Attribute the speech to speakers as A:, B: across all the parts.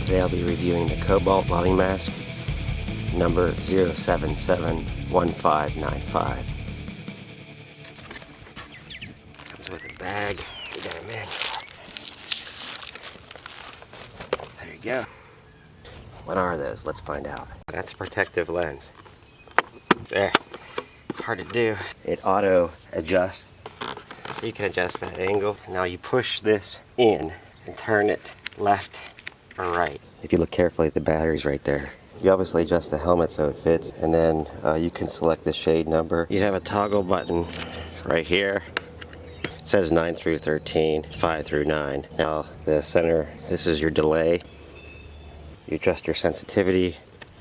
A: Today I'll be reviewing the Kobalt welding mask number 0771595. Comes with a bag. We got a manual. There you go. What are those? Let's find out. That's a protective lens. There. It's hard to do. It auto adjusts. So you can adjust that angle. Now you push this in and turn it left or right. If you look carefully at the batteries right there. You obviously adjust the helmet so it fits, and then you can select the shade number. You have a toggle button right here. It says 9 through 13, 5 through 9. Now the center, this is your delay. You adjust your sensitivity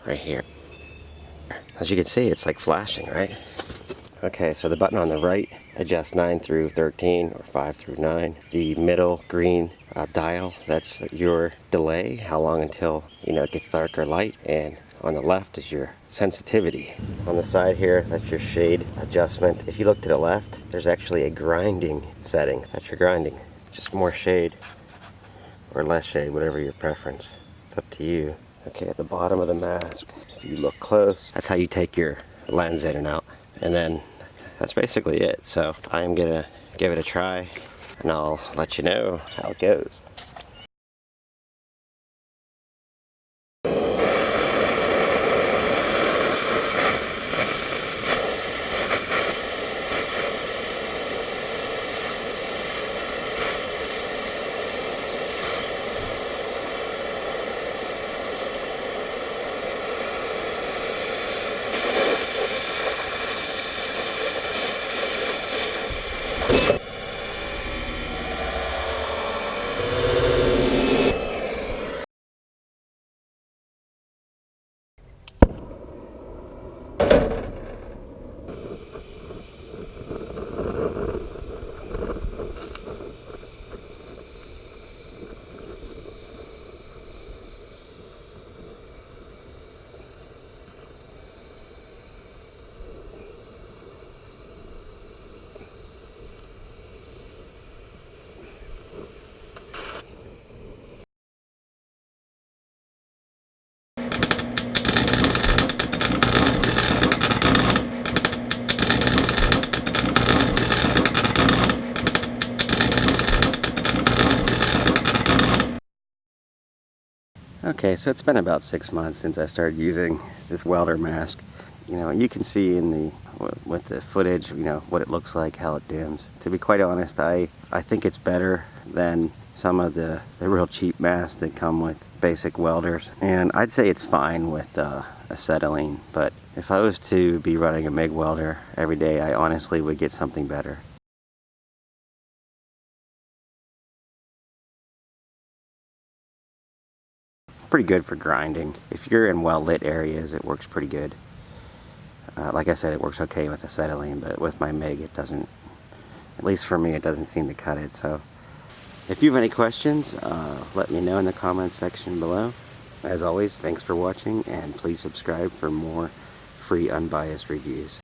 A: right here. As you can see, it's like flashing, right? Okay, so the button on the right adjusts 9 through 13 or 5 through 9. The middle green dial, that's your delay, how long until it gets dark or light. And on the left is your sensitivity. On the side here, that's your shade adjustment. If you look to the left, there's actually a grinding setting. That's your grinding. Just more shade or less shade, whatever your preference. It's up to you. Okay, at the bottom of the mask, if you look close, that's how you take your lens in and out. And then that's basically it. So I'm gonna give it a try and I'll let you know how it goes. Okay, so it's been about 6 months since I started using this welder mask. You can see in the with the footage, what it looks like, how it dims. To be quite honest, I think it's better than some of the real cheap masks that come with basic welders. And I'd say it's fine with acetylene, but if I was to be running a MIG welder every day, I honestly would get something better. Pretty good for grinding. If you're in well lit areas, it works pretty good. Like I said, it works okay with acetylene, but with my MIG it doesn't, at least for me, it doesn't seem to cut it. So if you have any questions, let me know in the comments section below. As always, thanks for watching, and please subscribe for more free unbiased reviews.